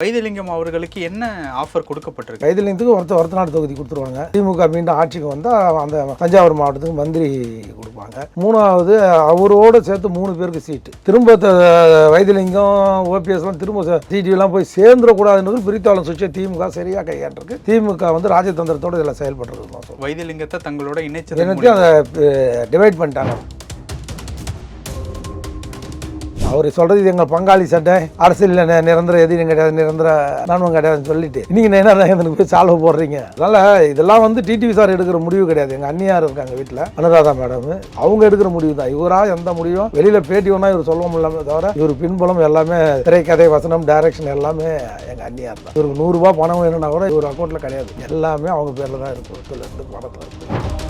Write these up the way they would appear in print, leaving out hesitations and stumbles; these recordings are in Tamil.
வைத்திலிங்கம் அவர்களுக்கு என்ன ஆஃபர் கொடுக்கப்பட்டிருக்கு? வைத்திலிங்கத்துக்கு ஒருத்தநாடு தொகுதி கொடுத்துருவாங்க. திமுக மீண்டும் ஆட்சிக்கு வந்தால் அந்த தஞ்சாவூர் மாவட்டத்துக்கு மந்திரி கொடுப்பாங்க. மூணாவது அவரோடு சேர்த்து 3 பேருக்கு சீட்டு. திரும்ப வைத்திலிங்கம் ஓபிஎஸ்லாம் திரும்ப டிடிவிலாம் போய் சேர்ந்துடக்கூடாதுன்றது பிரித்தாளும் சுவிட்சை திமுக சரியாக கையாண்டிருக்கு. திமுக ராஜதந்திரத்தோடு இதில் செயல்பட்டுருக்கு. வைத்திலிங்கத்தை தங்களோட இணைச்சு அதை டிவைட் பண்ணிட்டாங்க. அவர் சொல்றது இது எங்கள் பங்காளி சட்டை, அரசியல் நிரந்தர எதிரும் கிடையாது, நிரந்தர நன்மம் கிடையாதுன்னு சொல்லிட்டு நீங்கள் என்ன எனக்கு போய் சால்வ் போடுறீங்க. அதனால இதெல்லாம் டிடிவி சார் எடுக்கிற முடிவு கிடையாது. எங்கள் அண்ணியார் இருக்காங்க வீட்டில், அனுராதா மேடம், அவங்க எடுக்கிற முடிவு தான். இவராக எந்த முடிவும் வெளியில் பேட்டி ஒன்றா இவர் சொல்ல முடியலாமே தவிர இவர் பின்புலம் எல்லாமே திரைக்கதை, வசனம், டைரக்ஷன் எல்லாமே எங்கள் அண்ணியார் தான். இவருக்கு 100 ரூபா பணம் வேணும்னா கூட இவர் அக்கௌண்ட்டில் கிடையாது. எல்லாமே அவங்க பேரில் தான் இருக்குது. பணத்தில் இருக்குது.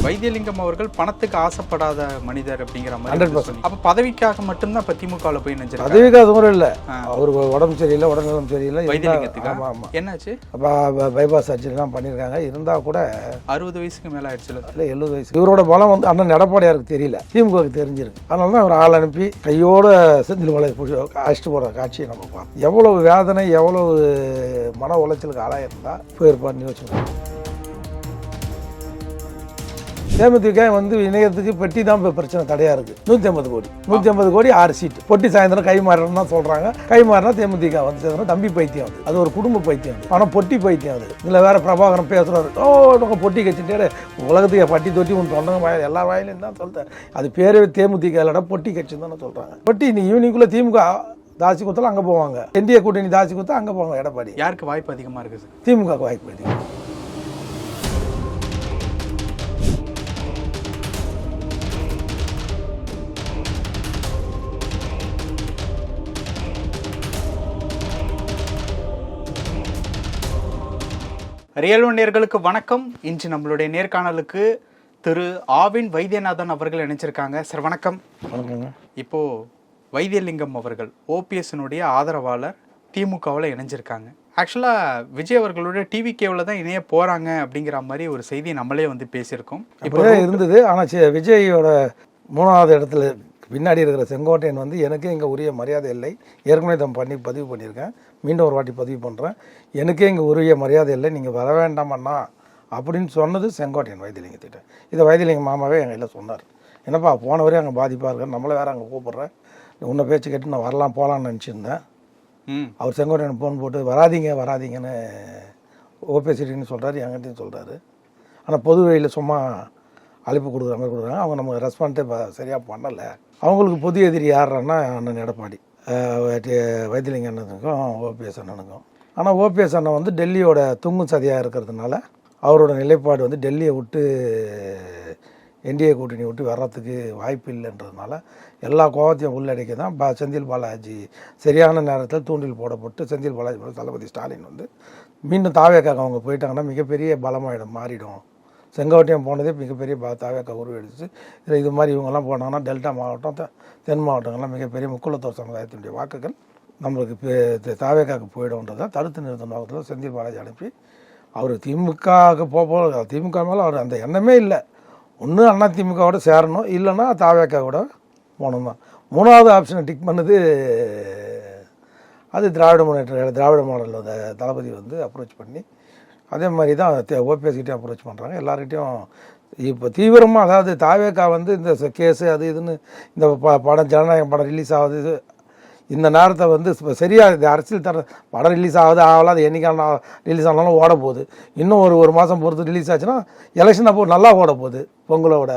வைத்திலிங்கம் அவர்கள் பணத்துக்கு ஆசைப்படாத மனிதர் அப்படிங்கிற மாதிரி. 100%. அப்ப பதவிக்காக மட்டும்தான் இப்ப திமுகவில் போய் நினைச்சிருக்காரு. பதவிக்காக முறை இல்லை, அவருக்கு உடம்பு சரியில்லை, உடல்நலம் சரியில்லை. வைத்திலிங்கத்துக்கு என்னாச்சு? பைபாஸ் சர்ஜரிலாம் பண்ணியிருக்காங்க. இருந்தால் கூட 60 வயசுக்கு மேலே ஆயிடுச்சு. இல்லை 70 வயசு. இவரோட பலம் அண்ணன் எடப்பாடியாருக்கு தெரியல, திமுகவுக்கு தெரிஞ்சிருக்கு. அதனால தான் அவர் ஆள் அனுப்பி கையோட செந்தில் வலை அழைச்சிட்டு போகிற காட்சியை நம்ம பார்ப்போம். எவ்வளவு வேதனை, எவ்வளவு மன உளைச்சலுக்கு ஆளாயிருந்தா போயிருப்பான்னு யோசிச்சுக்கோங்க. தேமுதிக இணையத்துக்கு பெட்டி தான் இப்போ பிரச்சனை தடையாக இருக்குது. 150 கோடி 150 கோடி 6 சீட்டு. பொட்டி சாயந்தரம் கை மாறணும் தான் சொல்கிறாங்க. கை மாறினா தேமுதிக சேர்ந்தோம். தம்பி பைத்தியம் அது ஒரு குடும்ப பைத்தியம். ஆனால் பொட்டி பைத்தியம் அது. இதில் வேற பிரபாகரன் பேசுகிறாரு, ஓ பொட்டி கட்சிட்டு உலகத்துக்கு பட்டி தொட்டி உன் தொண்டங்க வாயில் எல்லா வாயிலையும் தான் சொல்கிறேன். அது பேரே தேமுதிக இல்லைடா, பொட்டி கட்சி தானே சொல்கிறாங்க. பொட்டி நீ ஈவினிங்குள்ளே திமுக தாசி கொடுத்தாலும் அங்கே போவாங்க. என்டிஏ கூட்டணி தாசி கொடுத்தா அங்கே போவாங்க. எடப்பாடி யாருக்கு வாய்ப்பு அதிகமாக இருக்குது? திமுக வாய்ப்பு அதிகம். ரியல் நேயர்களுக்கு வணக்கம். இன்று நம்மளுடைய நேர்காணலுக்கு திரு ஆவின் வைத்தியநாதன் அவர்கள் இணைச்சிருக்காங்க. சார் வணக்கம். வணக்கங்க. இப்போ வைத்திலிங்கம் அவர்கள் ஓபிஎஸ்னுடைய ஆதரவாளர் திமுகவில் இணைஞ்சிருக்காங்க. ஆக்சுவலாக விஜய் அவர்களோட டிவிகேவில் தான் இணைய போகிறாங்க அப்படிங்கிற மாதிரி ஒரு செய்தி நம்மளே பேசியிருக்கோம். இப்போ இருந்தது. ஆனால் விஜயோட 3வது இடத்துல பின்னாடி இருக்கிற செங்கோட்டையன் எனக்கே இங்கே உரிய மரியாதை இல்லை. ஏற்கனவே தான் பதிவு பண்ணியிருக்கேன், மீண்டும் ஒரு வாட்டி பதிவு பண்ணுறேன். எனக்கே இங்கே உரிய மரியாதை இல்லை, நீங்கள் வர வேண்டாமண்ணா அப்படின்னு சொன்னது செங்கோட்டையன் வைத்திலிங்கத்திட்ட. இதை வைத்திலிங்கம் மாமாவே எங்கள் கையில் சொன்னார். என்னப்பா போன வரையும் அங்கே பாதிப்பாக இருக்கேன், நம்மளை வேறு அங்கே கூப்பிட்றேன், உன்னை பேச்சு கேட்டு நான் வரலாம் போகலான்னு நினச்சிருந்தேன். அவர் செங்கோட்டையன் ஃபோன் போட்டு வராதிங்கன்னு ஓபிஎஸ்ன்னு சொல்கிறாரு, என்கிட்டையும் சொல்கிறாரு. ஆனால் பொது வழியில் சும்மா அழைப்பு கொடுக்குற மாதிரி கொடுக்குறாங்க. அவங்க நம்ம ரெஸ்பான்ஸே சரியாக பண்ணலை. அவங்களுக்கு பொது எதிரி யாருன்னா அண்ணன் எடப்பாடி, வைத்திலிங்க அண்ணனுக்கும் ஓபிஎஸ் அண்ணனுக்கும். ஆனால் ஓபிஎஸ் அண்ணன் டெல்லியோட துங்கும் சதியாக இருக்கிறதுனால அவரோட நிலைப்பாடு டெல்லியை விட்டு என்டிஏ கூட்டணி விட்டு வர்றதுக்கு வாய்ப்பு இல்லைன்றதுனால எல்லா கோபத்தையும் உள்ளடக்கி தான் செந்தில் பாலாஜி சரியான நேரத்தில் தூண்டில் போடப்பட்டு செந்தில் பாலாஜி தளபதி ஸ்டாலின் மீண்டும் தாவேக்காக அவங்க போயிட்டாங்கன்னா மிகப்பெரிய பலமாயிடும், மாறிடும். செங்கோட்டையம் போனதே மிகப்பெரிய தாவேக்கா உருவெடுத்து. இதில் இது மாதிரி இவங்கெல்லாம் போனாங்கன்னா டெல்டா மாவட்டம், தென் மாவட்டங்கள்லாம் மிகப்பெரிய முக்குளத்தோர் சமுதாயத்தினுடைய வாக்குகள் நம்மளுக்கு தாவேக்காவுக்கு போயிடும்ன்றதை தடுத்து நிறுத்த நோக்கத்தில் செந்தில் பாலாஜி அனுப்பி அவர் திமுகவுக்கு திமுக மேலே அவர் அந்த எண்ணமே இல்லை. ஒன்று அண்ணா திமுகவோட சேரணும், இல்லைன்னா தாவேக்காவோட போகணும் தான். 3வது ஆப்ஷனை டிக் பண்ணது அது திராவிட மாடல் தளபதி பதி பண்ணி அதே மாதிரி தான் ஓபிஎஸ்கிட்டையும் அப்ரோச் பண்ணுறாங்க. எல்லார்கிட்டையும் இப்போ தீவிரமாக, அதாவது தாவேக்கா இந்த கேஸு அது இதுன்னு இந்த படம் ஜனநாயகம் படம் ரிலீஸ் ஆகுது, இந்த நேரத்தை சரியாக இந்த அரசியல் படம் ரிலீஸ் ஆகுது ஆகலாம், அது என்றைக்கான ரிலீஸ் ஆனாலும் ஓட போகுது. இன்னும் ஒரு மாதம் பொறுத்து ரிலீஸ் ஆச்சுன்னா எலெக்ஷன் அப்போ நல்லா ஓட போகுது பொங்கலோட.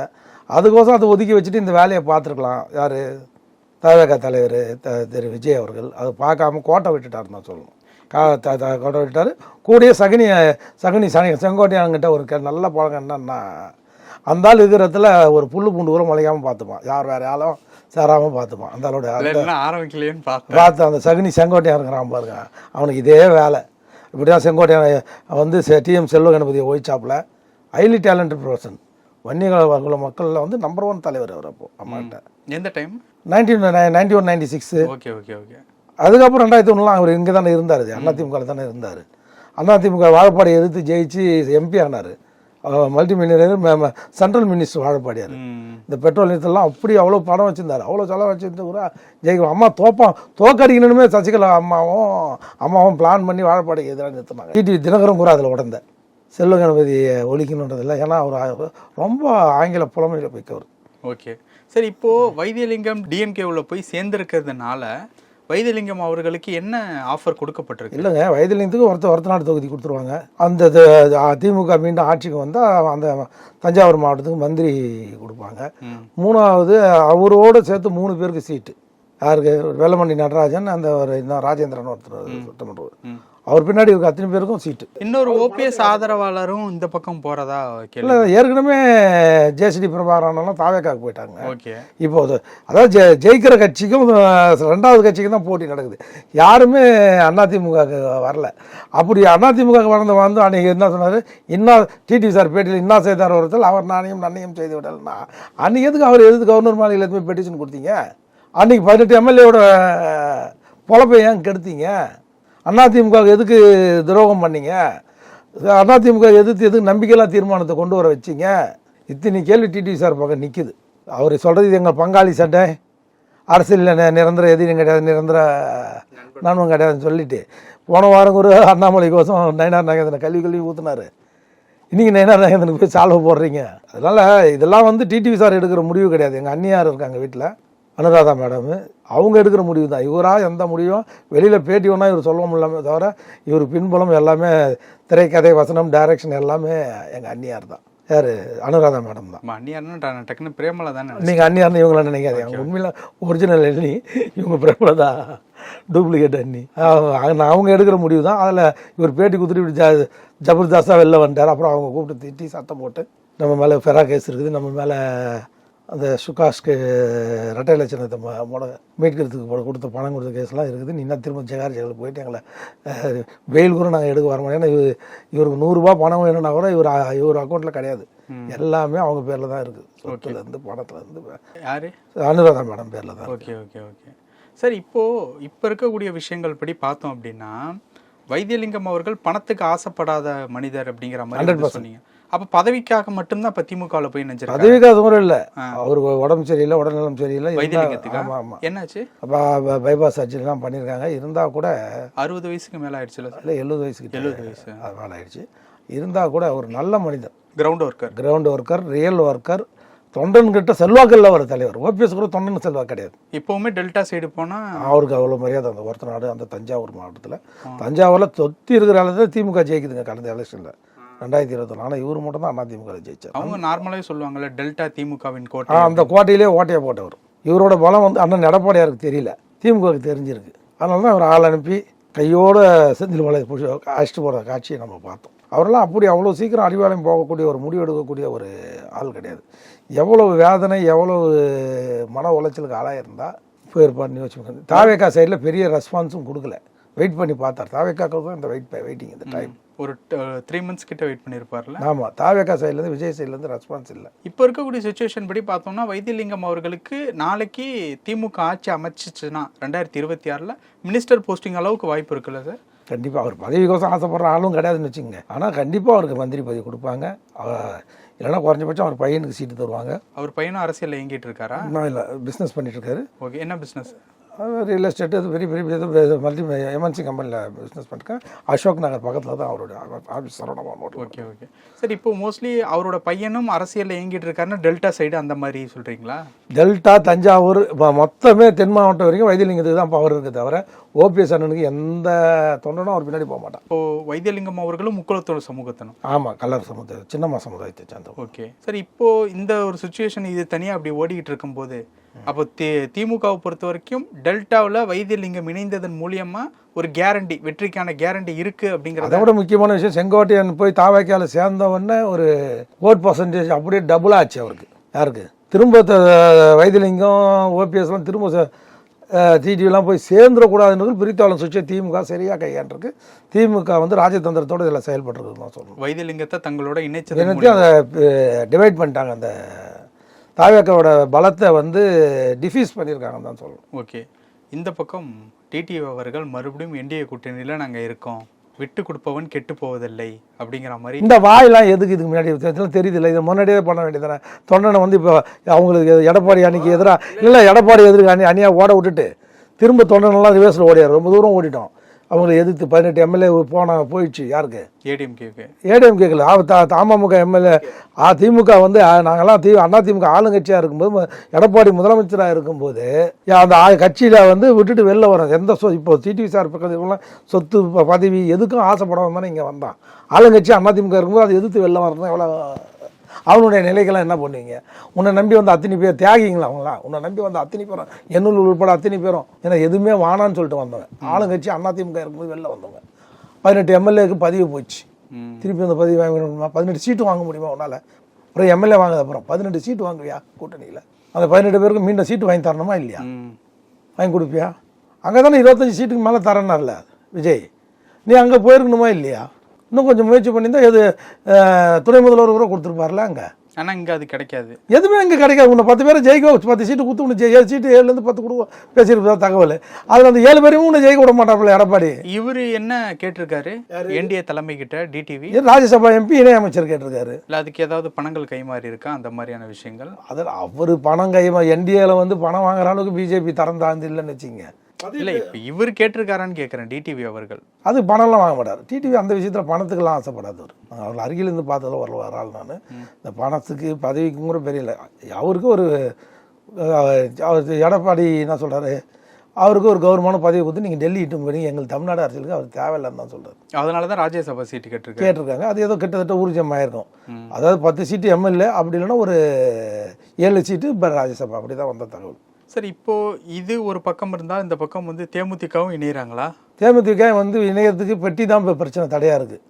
அதுக்கோசம் அதை ஒதுக்கி வச்சுட்டு இந்த வேலையை பார்த்துருக்கலாம். யார் தாவேக்கா தலைவர் திரு விஜய் அவர்கள் அதை பார்க்காம கோட்டை விட்டுட்டாருன்னு தான் சொல்லணும். கோட்டை விட்டார். கூடிய சகுனி செங்கோட்டையான்கிட்ட ஒரு நல்ல பழக்கம் என்னன்னா, அந்த ஆள் இருக்கிறதுல ஒரு புல்லு பூண்டு கூட முளைக்காமல் பார்த்துப்பான், யார் வேறு யாரும் சேராமல் பார்த்துப்பான். அந்த ஆளோட ஆரம்பிக்கலையேன்னு பார்த்து அந்த சகுனிசெங்கோட்டையான் இருக்கிறான் பாருங்க, அவனுக்கு இதே வேலை. இப்படி தான் செங்கோட்டையான் டிஎம் செல்வ கணபதியை ஒழிச்சாப்பில் ஹைலி டேலண்டட் பர்சன். வன்னியகுல மக்களில் நம்பர் 1 தலைவர் அவர். அப்போ அம்மாட்ட எந்த டைம் 1991-96. Okay okay okay. அதுக்கப்புறம் 2001 அவர் இங்கே தானே இருந்தார், அதிமுக தானே இருந்தார். அதிமுக வாழப்பாடி எதிர்த்து ஜெயிச்சு எம்பி ஆனார். மல்டி மில்லியனர் சென்ட்ரல் மினிஸ்டர் வாழப்பாடியார். இந்த பெட்ரோல் நிறுத்தலாம் அப்படி அவ்வளோ பணம் வச்சுருந்தாரு, அவ்வளோ செலவு வச்சுருந்து கூட ஜெயிக்கும். அம்மா தோக்கடிக்கணுமே சசிகலா அம்மாவும் பிளான் பண்ணி வாழப்பாடிக்கு எதிராக நிறுத்தினாங்க. டிடிவி தினகரன் கூட அதில் உடந்த செல்வ கணபதியை ஒழிக்கணுன்றதில்லை. ஏன்னா அவர் ரொம்ப ஆங்கில புலமையில் போய்க்கவர். ஓகே, சரி. இப்போது வைத்தியலிங்கம் டிஎம்கேவில் போய் சேர்ந்துருக்கிறதுனால வைத்தியலிங்கம் அவர்களுக்கு என்ன ஆஃபர் கொடுக்கப்பட்டிருக்கு? இல்லைங்க, வைத்தியலிங்கத்துக்கு ஒருத்த நாடு தொகுதி கொடுத்துருவாங்க. அந்த திமுக மீண்டும் ஆட்சிக்கு வந்தால் அந்த தஞ்சாவூர் மாவட்டத்துக்கு மந்திரி கொடுப்பாங்க. 3வது அவரோடு சேர்த்து 3 பேருக்கு சீட்டு. யாருக்கு? வெள்ளமண்டி நடராஜன், அந்த ஒரு இன்னும் ராஜேந்திரன் ஒருத்தர் சட்டமன்ற, அவர் பின்னாடி இருக்க அத்தனை பேருக்கும் சீட்டு. இன்னொரு ஓபிஎஸ் ஆதரவாளரும் இந்த பக்கம் போகிறதா இல்லை, ஏற்கனவே ஜேசிடி பிரபாகரன் தாவேக்காவுக்கு போயிட்டாங்க. ஓகே, இப்போ அதாவது ஜெயிக்கிற கட்சிக்கும் 2வது கட்சிக்கும் தான் போட்டி நடக்குது. யாருமே அதிமுகவுக்கு வரல. அப்படி அதிமுக வந்து அன்றைக்கி என்ன சொன்னார், இன்னும் டிடி சார் பேட்டியில் இன்னா செய்தார் ஒருத்தர், அவர் நன்னையும் செய்து விடலைன்னா அன்றைக்கி எதுக்கு அவர் கவர்னர் மாளிகையில் எதுவுமே பெட்டிஷன் கொடுத்தீங்க? அன்றைக்கி 18 எம்எல்ஏவோட பொழப்பை ஏன் கெடுத்தீங்க? அதிமுகவுக்கு எதுக்கு துரோகம் பண்ணீங்க? அதிமுக எதுக்கு நம்பிக்கையில்லா தீர்மானத்தை கொண்டு வர வச்சிங்க? இத்தனை கேள்வி டிடிவி சார் பக்கம் நிற்குது. அவர் சொல்கிறது இது எங்கள் பங்காளி சட்டை, அரசியலில் நிரந்தர எதிரும் கிடையாது, நிரந்தர நண்பன் கிடையாதுன்னு சொல்லிட்டு போன வாரம் ஒரு அண்ணாமலை கோசம் நயனார் நாகேந்திரன் கல்வி ஊற்றினார். இன்றைக்கி நயனார் நாகேந்திரனுக்கு போய் சால்வை போடுறீங்க. அதனால் இதெல்லாம் வந்து டிடிவி சார் எடுக்கிற முடிவு கிடையாது. எங்கள் அண்ணியார் இருக்காங்க வீட்டில், அனுராதா மேடம், அவங்க எடுக்கிற முடிவு தான். இவராக எந்த முடிவும் வெளியில் பேட்டி ஒன்றா இவர் சொல்ல முடியலாமே தவிர இவர் பின்புலம் எல்லாமே திரைக்கதை, வசனம், டைரக்ஷன் எல்லாமே எங்கள் அண்ணியார் தான். யார்? அனுராதா மேடம் தான். அண்ணியார்னு டக்குன்னு பிரேமலா தானே. நீங்கள் அண்ணியார்னு இவங்கள நினைக்காது. அவங்க உண்மையில் ஒரிஜினல் அண்ணி, இவங்க பிரேமலா தான் டூப்ளிகேட் அண்ணி. அவங்க எடுக்கிற முடிவு தான். அதில் இவர் பேட்டி கொடுத்துட்டு இப்படி ஜபர்தஸ்தாக வெளில வந்துட்டார். அப்புறம் அவங்க கூப்பிட்டு திட்டி சத்தம் போட்டு நம்ம மேலே ஃபெரா கேஸ் இருக்குது, நம்ம மேலே அந்த சுகாஷ்க்கு ரெட்டை லட்சணத்தை மீட்கிறதுக்கு கொடுத்த பணம் கொடுத்த கேஸ்லாம் இருக்குது. நீ என்ன திரும்ப ஜெகாரிஜர்களுக்கு போயிட்டு எங்களை வெயில் கூட நாங்கள் எடுக்க வர மாட்டோம். ஏன்னா இவருக்கு 100 ரூபா பணம் வேணும்னா கூட இவர் அக்கௌண்ட்டில் கிடையாது. எல்லாமே அவங்க பேரில் தான் இருக்குது. சொத்துலேருந்து பணத்துலேருந்து. யார்? அனுராதா மேடம் பேரில் தான். ஓகே ஓகே ஓகே, சரி. இப்போ இருக்கக்கூடிய விஷயங்கள் படி பார்த்தோம் அப்படின்னா வைத்தியலிங்கம் அவர்கள் பணத்துக்கு ஆசைப்படாத மனிதர் அப்படிங்கிற மாதிரி 100% சொன்னீங்க. அப்போ பதவிக்காக மட்டும்தான் இப்போ திமுகவில் போய் நினைச்சிருக்காரு. பதவிக்காக முறை இல்லை, அவருக்கு உடம்பு சரியில்லை, உடல்நலம் சரியில்லை. வைத்தியலிங்கத்துக்கு? ஆமாம் ஆமாம். என்னாச்சு? அப்போ பைபாஸ் சர்ஜரிலாம் பண்ணியிருக்காங்க. இருந்தால் கூட 60 வயசுக்கு மேலே ஆயிடுச்சு. இல்லை, 70 வயசுக்கு 70 வயசு அது மேலே ஆயிடுச்சு. இருந்தால் கூட ஒரு நல்ல மனிதன், கிரவுண்ட் ஒர்க்கர், ரியல் ஒர்க்கர், தொண்டன்கிட்ட செல்வாக்கில் ஒரு தலைவர். ஓபிஎஸ் கூட தொண்டன் செல்வாக்கு கிடையாது. இப்போவுமே டெல்டா சைடு போனால் அவருக்கு அவ்வளோ மரியாதை. அந்த ஒருத்த நாடு அந்த தஞ்சாவூர் மாவட்டத்தில், தஞ்சாவூரில் தொத்தி இருக்கிற அளவுக்கு திமுக ஜெயிக்குதுங்க கடந்த எலெக்ஷனில் 2021. ஆனால் இவர் மட்டும் தான் அதிமுக ஜெயிச்சார். அவங்க நார்மலாகவே சொல்லுவாங்கல்ல, டெல்டா திமுகவின் கோட்டை. அந்த கோட்டையிலே ஓட்டையை போட்டவர். இவரோட பலம் வந்து அண்ணன் எடப்பாடியாருக்கு தெரியல, திமுகவுக்கு தெரிஞ்சிருக்கு. அதனால தான் அவர் ஆள் அனுப்பி கையோட செந்தில் மலை அழைச்சிட்டு போகிற காட்சியை நம்ம பார்த்தோம். அவரெல்லாம் அப்படி அவ்வளோ சீக்கிரம் அறிவாலயம் போகக்கூடிய ஒரு முடிவு எடுக்கக்கூடிய ஒரு ஆள் கிடையாது. எவ்வளவு வேதனை, எவ்வளவு மன உளைச்சலுக்கு ஆளாயிருந்தால் போயிருப்பார்னு யோசிச்சு. தாவேக்கா சைடில் பெரிய ரெஸ்பான்ஸும் கொடுக்கல. வெயிட் பண்ணி பார்த்தார். தாவேக்காக்கு தான் இந்த வெயிட்டிங், இந்த டைம் ஒரு 3 months கிட்ட வெயிட் பண்ணியிருப்பார்ல. ஆமாம், தாவேக்கா சைட்லேருந்து விஜய் சைட்லேருந்து ரெஸ்பான்ஸ் இல்லை. இப்போ இருக்கக்கூடிய சுச்சுவேஷன் படி பார்த்தோம்னா வைத்தியலிங்கம் அவர்களுக்கு நாளைக்கு திமுக ஆட்சி அமைச்சிச்சுன்னா 2026 மினிஸ்டர் போஸ்டிங் அளவுக்கு வாய்ப்பு இருக்குல்ல சார்? கண்டிப்பாக. அவர் பதவிக்கோசம் ஆசைப்படுற ஆளும் கிடையாதுன்னு வச்சுக்கோங்க. ஆனால் கண்டிப்பாக அவருக்கு மந்திரி பதவி கொடுப்பாங்க. இல்லைன்னா குறைஞ்சபட்சம் அவர் பையனுக்கு சீட்டு தருவாங்க. அவர் பையனும் அரசியலில் இயங்கிட்டு இருக்காரா? இன்னும் இல்லை, பிஸ்னஸ் பண்ணிட்டு இருக்காரு. ஓகே, என்ன பிஸ்னஸ்? ரியல் எஸ்டேட், அது பெரிய பெரிய மல்டி எம்என்சி கம்பெனியில் பிஸ்னஸ் பண்ணிருக்கேன். அசோக் நகர் பக்கத்தில் தான் அவரோட ஆஃபீஸ். சரவணபவன். ஓகே ஓகே, சரி. இப்போ மோஸ்ட்லி அவரோட பையனும் அரசியலில் இயங்கிட்டு இருக்காருன்னா டெல்டா சைடு அந்த மாதிரி சொல்கிறீங்களா? டெல்டா, தஞ்சாவூர், மொத்தமே தென் மாவட்டம் வரைக்கும் வைத்தியலிங்கத்துக்கு தான் பவர் இருக்குது தவிர ஓபிஎஸ் அண்ணனுக்கு எந்த தொண்டனும் அவர் பின்னாடி போக மாட்டான். இப்போ வைத்தியலிங்கம் அவர்களும் முக்குளத்தோட சமூகத்தனும். ஆமாம், கல்லர் சமுதாயம், சின்னம்மா சமுதாயத்தை சேர்ந்தோம். ஓகே, சரி. இப்போ இந்த ஒரு சுச்சுவேஷன் இது தனியாக அப்படி ஓடிக்கிட்டு இருக்கும்போது அப்போ திமுகவை பொறுத்த வரைக்கும் டெல்டாவில் வைத்தியலிங்கம் இணைந்ததன் மூலியமா ஒரு கேரண்டி, வெற்றிக்கான கேரண்டி இருக்கு அப்படிங்கிறது. அதை விட முக்கியமான விஷயம், செங்கோட்டையன் போய் தாவேக்கால சேர்ந்தவொடனே ஒரு ஓட் பர்சன்டேஜ் அப்படியே டபுள் ஆச்சு அவருக்கு. யாருக்கு? திரும்ப வைத்தியலிங்கம், ஓபிஎஸ்லாம் திரும்ப டிடிவிலாம் போய் சேர்ந்துடக்கூடாதுன்றது பிரித்தாளும் சுவிட்சை திமுக சரியாக கையாண்டிருக்கு. திமுக வந்து ராஜதந்திரத்தோடு இதில் செயல்பட்டுருக்குன்னு தான் சொல்லணும். வைத்தியலிங்கத்தை தங்களோட இணைச்சு அதை டிவைட் பண்ணிட்டாங்க. அந்த தாவேக்காவோட பலத்தை வந்து டிஃப்யூஸ் பண்ணியிருக்காங்கன்னு தான் சொல்லணும். ஓகே, இந்த பக்கம் டிடிவி அவர்கள் மறுபடியும் என்டிஏ கூட்டணியில் நாங்கள் இருக்கோம் விட்டு கொடுப்பவன் கெட்டு போவதில்லை அப்படிங்கிற மாதிரி. இந்த வாயெல்லாம் எதுக்கு இதுக்கு முன்னாடி தெரியுது இல்லை, இதை முன்னாடியே பண்ண வேண்டியதானே. தொண்டனை வந்து இப்போ அவங்களுக்கு எடப்பாடி அன்னைக்கு எதிராக இல்லை, எடப்பாடி எதிர்க்கு அணியாக ஓட விட்டுட்டு திரும்ப தொண்டனெல்லாம் ரிவர்ஸில் ஓடியார். ரொம்ப தூரம் ஓடிட்டோம். அவங்களை எதிர்த்து 18 எம்எல்ஏ போயிடுச்சு. யாருக்கு? ஏடிஎம் கேட்கல. அமமுக எம்எல்ஏ திமுக வந்து நாங்கள்லாம் அதிமுக ஆளுங்கட்சியாக இருக்கும்போது எடப்பாடி முதலமைச்சராக இருக்கும்போது அந்த கட்சியில் வந்து விட்டுட்டு வெளில வரோம். எந்த இப்போ டிடிவி சார் பக்கத்துலாம் சொத்து பதவி எதுக்கும் ஆசைப்படாம தானே இங்கே வந்தான். ஆளுங்கட்சி அதிமுக இருக்கும்போது அதை எதிர்த்து வெளில வரணும். எவ்வளோ அவனுடைய நிலைக்கெல்லாம் என்ன பண்ணுவீங்க? உன்னை நம்பி வந்து அத்தனை பேர் தியாகிங்களா அவங்களாம்? உன்னை நம்பி வந்து அத்தனை பேரும், எண்ணூர் உட்பட அத்தனை பேரும் ஏன்னா எதுவுமே வானான்னு சொல்லிட்டு வந்தவன். ஆளுங்கட்சி அதிமுக இருக்கும்போது வெளில வந்தவங்க. 18 எம்எல்ஏக்கு பதிவு போச்சு. திருப்பி அந்த பதிவு வாங்கணுமா? 18 சீட்டு வாங்க முடியுமா உன்னால்? அப்புறம் எம்எல்ஏ வாங்குது, அப்புறம் 18 சீட்டு வாங்குவியா கூட்டணியில்? அந்த 18 பேருக்கு மீண்டும் சீட்டு வாங்கி தரணுமா இல்லையா? வாங்கி கொடுப்பியா? அங்கே தானே 25 சீட்டுக்கு மேலே தரேன்னார்ல விஜய். நீ அங்கே போயிருக்கணுமா இல்லையா? இன்னும் கொஞ்சம் முயற்சி பண்ணியிருந்தா எது துணை முதல்வர் கூட கொடுத்துருப்பார்ல அங்கே. ஆனால் இங்கே அது கிடைக்காது. எதுவுமே இங்கே கிடைக்காது. உன்னை 10 பேரை ஜெயிக்க 10 சீட்டு கொடுத்து உனக்கு 7 சீட்டு 7லேருந்து 10 கொடுவோம் பேசியிருப்பா தகவல். அதில் அந்த 7 பேரையும் உன்னை ஜெயிக்க விட மாட்டாப்புல எடப்பாடி. இவர் என்ன கேட்டிருக்காரு என்டிஏ தலைமை கிட்ட? டிடிவி ராஜ்யசபா எம்பி இணை அமைச்சர் கேட்டிருக்காரு. இல்லை அதுக்கு ஏதாவது பணங்கள் கைமாறி இருக்கா? அந்த மாதிரியான விஷயங்கள் அதில் அவர் பணம் கைமாறி என்டிஏல வந்து பணம் வாங்குற அளவுக்கு பிஜேபி தரம் தாழ்ந்து இல்லைன்னு வச்சுங்க. இல்லை இப்போ இவர் கேட்டிருக்காரான்னு கேட்குறேன். டிடிவி அவர்கள் அது பணம்லாம் வாங்க மாட்டார். டிடிவி அந்த விஷயத்தில் பணத்துக்கெல்லாம் ஆசைப்படாதவர். அவர் அருகிலிருந்து பார்த்ததில் வரலாள் நான். இந்த பணத்துக்கு பதவிக்கும் கூட பெரிய இல்லை. அவருக்கு ஒரு எடப்பாடி என்ன சொல்கிறாரு, அவருக்கு ஒரு கௌரவமான பதவி கொடுத்து நீங்கள் டெல்லி இட்டு போய் எங்களுக்கு தமிழ்நாடு அரசியலுக்கு அவர் தேவையில்லைன்னு தான் சொல்கிறார். அதனால தான் ராஜ்யசபா சீட்டு கேட்டிருக்காங்க. அது ஏதோ கிட்டத்தட்ட ஊர்ஜிதமாயிருக்கும். அதாவது 10 சீட்டு எம்எல்ஏ, அப்படி இல்லைன்னா ஒரு 7 சீட்டு இப்போ ராஜ்யசபா, அப்படி தான் வந்த தகவல். சார் இப்போ இது ஒரு பக்கம் இருந்தால் இந்த பக்கம் வந்து தேமுதிகவும் இணைகிறாங்களா? தேமுதிக வந்து இணையத்துக்கு பெட்டி தான் இப்போ பிரச்சனை தடையாக இருக்குது.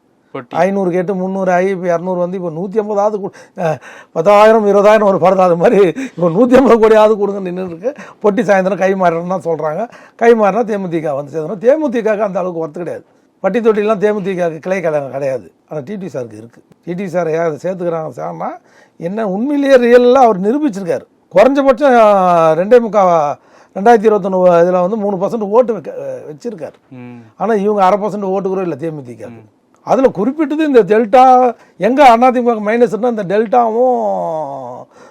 500 கேட்டு 300 ஆகி இப்போ 200 வந்து இப்போ 150வது 10,000 20,000 ஒரு பரதாது மாதிரி இப்போ 150 கோடியாவது கொடுங்க நின்று இருக்கு. பொட்டி சாயந்தரம் கை மாறணும்னு தான் சொல்கிறாங்க. கை மாறினா தேமுதிக வந்து சேர்ந்தோம். தேமுதிக அந்த அளவுக்கு ஒர்த்து கிடையாது. பட்டி தொட்டிலாம் தேமுதிக கிளை கிடையாது. ஆனால் டிடி சாருக்கு இருக்குது. டிடி சார் அதை சேர்த்துக்கிறாங்க சார்னா என்ன உண்மையிலேயே ரியலாக அவர் நிரூபிச்சிருக்காரு. குறைஞ்சபட்சம் 2021 இதில் வந்து 3% ஓட்டு வச்சிருக்காரு. ஆனால் இவங்க 1/2% ஓட்டு கூட இல்லை தேமுதிக. அதில் குறிப்பிட்டது இந்த டெல்டா எங்கே அதிமுக மைனஸ்னா இந்த டெல்டாவும்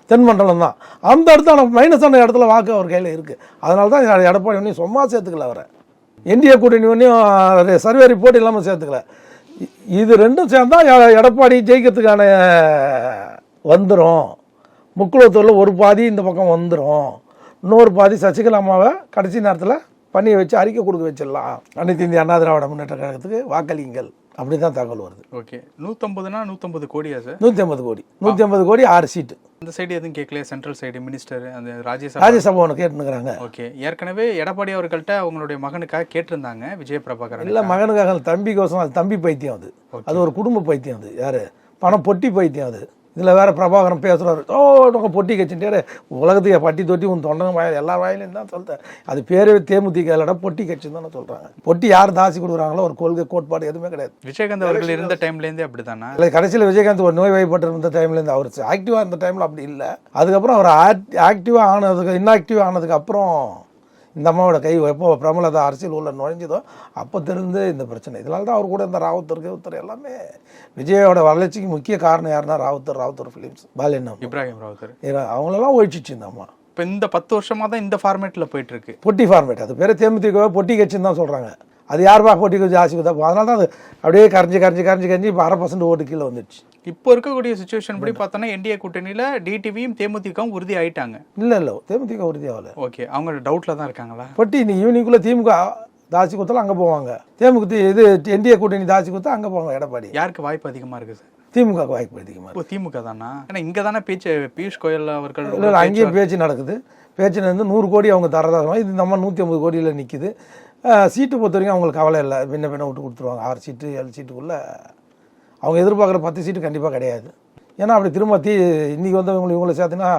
தென்மண்டலம் தான். அந்த இடத்துல மைனஸான இடத்துல வாக்கு அவர் கையில் இருக்குது. அதனால தான் எடப்பாடி ஒன்றையும் சும்மா சேர்த்துக்கல. அவரை என்டிஏ கூட்டணி ஒன்றையும் சர்வே ரிப்போர்ட் இல்லாமல் சேர்த்துக்கல. இது ரெண்டும் சேர்ந்தால் எடப்பாடி ஜெயிக்கிறதுக்கான வந்துடும். முக்குளத்தூரில் ஒரு பாதி இந்த பக்கம் வந்துடும். இன்னொரு பாதி சசிகலா அம்மாவை கடைசி நேரத்தில் பண்ணியை வச்சு அறிக்கை கொடுக்க வச்சிடலாம். அனைத்து இந்திய அண்ணா திராவிட முன்னேற்ற கழகத்துக்கு வாக்களிங்கள், அப்படி தான் தகவல் வருது. ஓகே, 150னா 150 கோடியா சார்? 150 கோடி. 150 கோடி 6 சீட்டு. அந்த சைடு எதுவும் கேட்கல? சென்ட்ரல் சைடு மினிஸ்டர் அந்த ராஜ்யசபா ஒன்று கேட்டுக்கிறாங்க. ஓகே, ஏற்கனவே எடப்பாடி அவர்கள்ட்ட அவங்களுடைய மகனுக்காக கேட்டிருந்தாங்க விஜய பிரபாகரன். இல்லை மகனுக்காக, தம்பிக்கோசம். அது தம்பி பைத்தியம். அது ஒரு குடும்ப பைத்தியம். அது யாரு பணம் பொட்டி பைத்தியம். அது இதில் வேற பிரபாகரன் பேசுகிறாரு, ஓ பொட்டி கட்சின்ட்டு உலகத்துக்கு பட்டி தொட்டி உன் தொண்டங்க வாயில் எல்லா வாயிலையும் தான் சொல்கிறேன். அது பேரே தேமுதிக இல்லைடா பொட்டி கட்சின்னு தானே சொல்கிறாங்க. பொட்டி யார் தாசி கொடுக்குறாங்களோ ஒரு கொள்கை கோட்பாடு எதுவுமே கிடையாது. விஜயகாந்த் அவர்கள் இருந்த டைம்லேருந்தே அப்படி தானே? இல்லை, கடைசியில் விஜயகாந்த் ஒரு நோய் வாய்ப்பட்டு இருந்த டைம்லேருந்து அவர் ஆக்டிவாக இருந்த டைமில் அப்படி இல்லை. அதுக்கப்புறம் அவர் ஆக்டிவாக ஆனதுக்கு இன்ஆக்டிவாக ஆனதுக்கு அப்புறம் இந்த அம்மாவோட கை எப்போ பிரமலதா அரசியல் உள்ள நுழைஞ்சதோ அப்போ தெரிந்து இந்த பிரச்சனை. இதனால தான் அவர் கூட இந்த ராவுத்தர் எல்லாமே விஜயோட வளர்ச்சிக்கு முக்கிய காரணம் யாருன்னா ராவுத்தர் ஃபிலிம்ஸ், பாலினம், இப்ராஹிம் ராவுத்தர், அவங்களெல்லாம் ஒழிச்சிச்சு இந்த அம்மா. இப்போ இந்த 10 வருஷமாக தான் இந்த ஃபார்மேட்டில் போயிட்டு இருக்கு. பொட்டி ஃபார்மேட். அது பேர் தேமுதிக பொட்டி கட்சின்னு தான் சொல்கிறாங்க. அது யாருப்பா பொட்டி கட்சி ஆசி கொடுத்தா? அதனால தான் அது அப்படியே கரைஞ்சி இப்போ 1/2% ஓட்டு கீழே வந்துடுச்சு. இப்போ இருக்கக்கூடிய சுச்சுவேஷன் படி பார்த்தோன்னா என்டிஏ கூட்டணியில் டிடிவியும் தேமுதிகவும் உறுதி ஆயிட்டாங்க. இல்லை தேமுதிக உறுதி ஆகலை. ஓகே, அவங்க டவுட்டில் தான் இருக்காங்களா? பொட்டி நீ ஈவினிங்குள்ளே திமுக தாசி கொடுத்தாலும் அங்கே போவாங்க. தேமுக இது என்டிஏ கூட்டணி தாசி கொடுத்தா அங்கே போவாங்க. எடப்பாடி யாருக்கு வாய்ப்பு அதிகமாக இருக்குது சார்? திமுக வாய்ப்பு அதிகமாக இருக்குது. திமுக தானா? ஏன்னா இங்கே தானே பேச்சு பியூஷ் கோயல் அவர்கள். இல்லை, அங்கேயும் பேச்சு நடக்குது. பேச்சுன்னு 100 கோடி அவங்க தரதாக. இது நம்ம 150 கோடியில் நிற்கிது. சீட்டு பொறுத்த வரைக்கும் அவங்களுக்கு கவலை இல்லை. பின்ன விட்டு கொடுத்துருவாங்க. 6 சீட்டு 7 சீட்டுக்குள்ளே அவங்க எதிர்பார்க்குற 10 சீட்டு கண்டிப்பாக கிடையாது. ஏன்னா அப்படி திரும்ப இன்றைக்கி வந்து இவங்களை சேர்த்துன்னா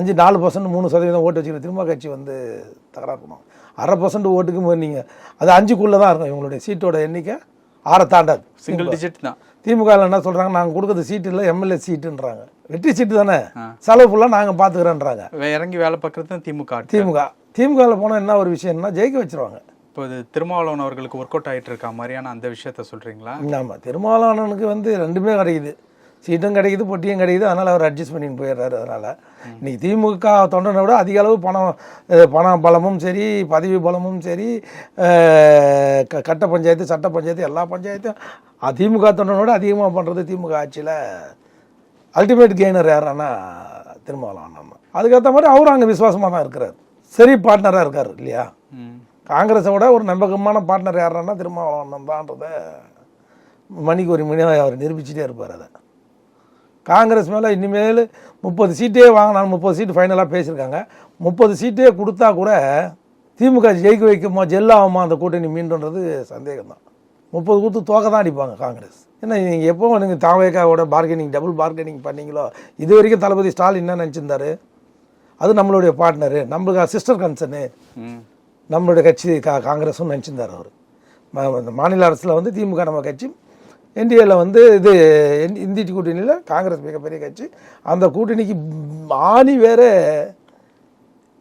4% 3% ஓட்டு வச்சுக்கிற திரும்ப கட்சி வந்து தகராறு பண்ணுவாங்க. 1/2% ஓட்டுக்கு நீங்கள் அது 5க்குள்ளே தான் இருக்கும். இவங்களுடைய சீட்டோட எண்ணிக்கை 6 தாண்டாது. சிங்கிள் டிஜிட் தான். திமுகவில் என்ன சொல்கிறாங்க, நாங்கள் கொடுக்குறது சீட்டு இல்லை எம்எல்ஏ சீட்டுன்றாங்க. வெற்றி சீட்டு தானே, செலவு ஃபுல்லாக நாங்கள் பார்த்துக்கிறோன்றாங்க. இறங்கி வேலை பார்க்குறது திமுகவில் போனால் என்ன ஒரு விஷயம்னா ஜெயிக்க வச்சுருவாங்க. இப்போ இது திருமாவளவன் அவர்களுக்கு ஒர்க் அவுட் ஆகிட்டு இருக்க மாதிரியான அந்த விஷயத்த சொல்கிறீங்களா? ஆமாம், திருமாவளவனுக்கு வந்து ரெண்டுமே கிடைக்குது, சீட்டும் கிடைக்குது, பொட்டியும் கிடைக்குது. அதனால் அவர் அட்ஜஸ்ட் பண்ணின்னு போயிடுறாரு. அதனால் இன்றைக்கி திமுக தொண்டனை விட அதிக அளவு பண பலமும் சரி, பதவி பலமும் சரி, கட்ட பஞ்சாயத்து, சட்ட பஞ்சாயத்து, எல்லா பஞ்சாயத்தும் திமுக தொண்டனை விட அதிகமாக பண்ணுறது திமுக ஆட்சியில் அல்டிமேட் கெய்னர் யாருன்னா திருமாவளவன். அதுக்கேற்ற மாதிரி அவரும் அங்கே விசுவாசமாக தான் இருக்கிறார், சரி பார்ட்னராக இருக்கார் இல்லையா. காங்கிரஸை விட ஒரு நம்பகமான பார்ட்னர் யாருன்னா திருமாவளவன் தான்றத மணிக்கு ஒரு மணி அவர் நிரூபிச்சுட்டே இருப்பார். அதை காங்கிரஸ் மேலே இனிமேல் 30 சீட்டே வாங்கினாலும் 30 சீட்டு ஃபைனலாக பேசியிருக்காங்க. 30 சீட்டே கொடுத்தா கூட திமுக ஜெயிக்க வைக்குமா, ஜெல்லாகுமா அந்த கூட்டணி மீண்டுன்றது சந்தேகம் தான். 30 கொடுத்து தோக்க தான் அடிப்பாங்க காங்கிரஸ். ஏன்னா நீங்கள் எப்போ நீங்கள் தாவேக்காவோட டபுள் பார்கெனிங் பண்ணீங்களோ, இது வரைக்கும் தளபதி ஸ்டாலின் என்ன நினச்சிருந்தாரு, அது நம்மளுடைய பார்ட்னரு, நம்மளுக்கு சிஸ்டர் கன்சர்னு, நம்மளுடைய கட்சி காங்கிரஸும் நினச்சிருந்தார் அவர். மாநில அரசில் வந்து திமுக நம்ம கட்சி, என்டிஏல வந்து இது இந்தி கூட்டணியில் காங்கிரஸ் மிகப்பெரிய கட்சி. அந்த கூட்டணிக்கு ஆணி வேறு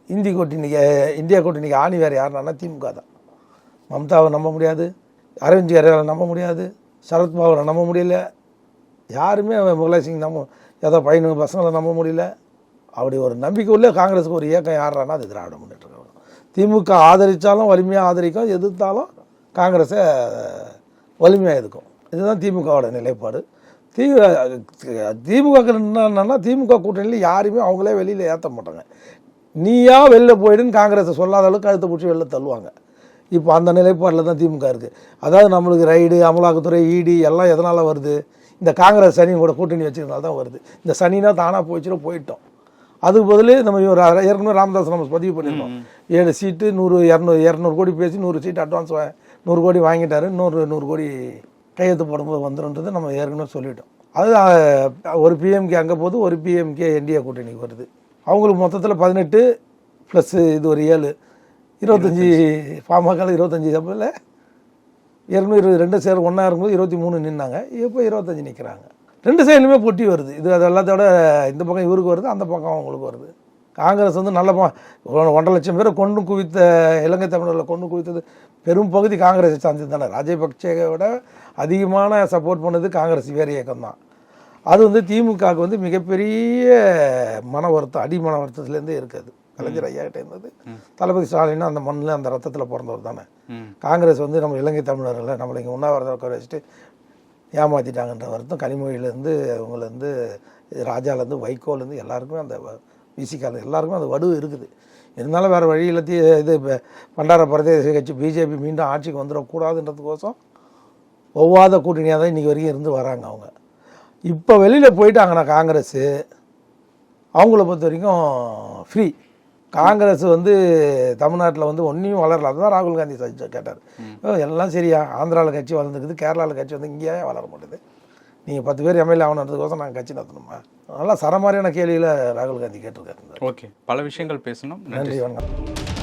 இந்தியா கூட்டணிக்கு ஆணி வேறு யாருன்னா திமுக தான். மம்தாவை நம்ப முடியாது, அரவிந்த் கெஜ்ரிவாலை நம்ப முடியாது, சரத்பவாரை நம்ப முடியல, யாருமே முகலாய் சிங் ஏதோ பசங்களை நம்ப முடியல. அப்படி ஒரு நம்பிக்கை உள்ள காங்கிரஸுக்கு ஒரு இயக்கம் யாருன்னா அது திராவிட முன்னேற்ற கழகம். திமுக ஆதரித்தாலும் வலிமையாக ஆதரிக்கும், எதிர்த்தாலும் காங்கிரஸை வலிமையாக எதிர்க்கும். இதுதான் திமுகவோட நிலைப்பாடு. திமுக என்னன்னா, திமுக கூட்டணியில் யாருமே அவங்களே வெளியில் ஏற்ற மாட்டாங்க. நீயா வெளில போயிடுன்னு காங்கிரஸை சொல்லாத அளவுக்கு கழுத்தை பிடிச்சி வெளில தள்ளுவாங்க. இப்போ அந்த நிலைப்பாடில் தான் திமுக இருக்குது. அதாவது நம்மளுக்கு ரைடு, அமலாக்கத்துறை, இடி எல்லாம் எதனால் வருது, இந்த காங்கிரஸ் சனியும் கூட கூட்டணி வச்சுக்கிறதுனால தான் வருது. இந்த சனினா தானாக போயிட்டோம். அதுக்கு பதில் நம்ம ஏற்கனவே ராமதாஸ் நம்ம பதிவு பண்ணியிருக்கோம். 7 சீட்டு 200 கோடி பேசி 100 சீட்டு அட்வான்ஸ் 100 கோடி வாங்கிட்டாரு, 100 கோடி கையெழுத்து போடும்போது வந்துடும்ன்றது நம்ம ஏற்கனவே சொல்லிட்டோம். அது ஒரு பிஎம்கே அங்கே போகுது, ஒரு பிஎம்கே என்டிஏ கூட்டணிக்கு வருது. அவங்களுக்கு மொத்தத்தில் 18 ப்ளஸ் இது ஒரு 7, 25 பாமக 25 சபையில் ஏற்கனவே 2 சேர் ஒன்றா இருக்கும்போது 23 நின்னாங்க. இப்போ 25 நிற்கிறாங்க. 2 சைட்லையுமே போட்டி வருது. இது அது எல்லாத்தோட இந்த பக்கம் இவருக்கு வருது, அந்த பக்கம் அவங்களுக்கு வருது. காங்கிரஸ் வந்து நல்ல 1.5 லட்சம் பேரை கொண்டு குவித்த இலங்கை தமிழர்களை கொண்டு குவித்தது பெரும் பகுதி காங்கிரஸை சார்ந்தது தானே. ராஜபக்சேவை விட அதிகமான சப்போர்ட் பண்ணது காங்கிரஸ் வேறு இயக்கம் தான். அது வந்து திமுகவுக்கு வந்து மிகப்பெரிய மன வருத்தம், அடிமன வருத்தத்துலேருந்தே இருக்குது. கலைஞர் ஐயா கிட்டே இருந்தது. தளபதி ஸ்டாலின் அந்த மண்ணில் அந்த ரத்தத்தில் பிறந்தவர் தானே. காங்கிரஸ் வந்து நம்ம இலங்கை தமிழர்களை நம்மளை இங்கே உண்ணாவிரதம் உட்கார வச்சுட்டு ஏமாற்றிட்டாங்கன்ற வருத்தம் கனிமொழியிலேருந்து அவங்கலேருந்து ராஜாலேருந்து வைகோலேருந்து எல்லாருக்குமே அந்த விசிகால எல்லாருக்குமே அந்த வடு இருக்குது. இருந்தாலும் வேறு வழியில் இது பண்டார பிரதேச கட்சி பிஜேபி மீண்டும் ஆட்சிக்கு வந்துடக்கூடாதுன்றதுக்கோசம் ஒவ்வாத கூட்டணியாக தான் இன்றைக்கி வரைக்கும் இருந்து வராங்க. அவங்க இப்போ வெளியில் போயிட்டாங்கன்னா காங்கிரஸு அவங்கள பொறுத்த வரைக்கும் ஃப்ரீ. காங்கிரஸ் வந்து தமிழ்நாட்டில் வந்து ஒன்றையும் வளரல. அதுதான் ராகுல் காந்தி கேட்டார், எல்லாம் சரியா ஆந்திராவில் கட்சி வளர்ந்துருக்குது, கேரளாவில் கட்சி வந்து இங்கேயே வளர மாட்டேது, நீங்கள் 10 பேர் எம்எல்ஏ ஆகணுன்றதுக்கோசம் நாங்கள் கட்சி நடத்தணுமா? நல்லா சரமாரியான கேள்வியில் ராகுல் காந்தி கேட்டிருக்காரு. ஓகே, பல விஷயங்கள் பேசணும். நன்றி, வணக்கம்.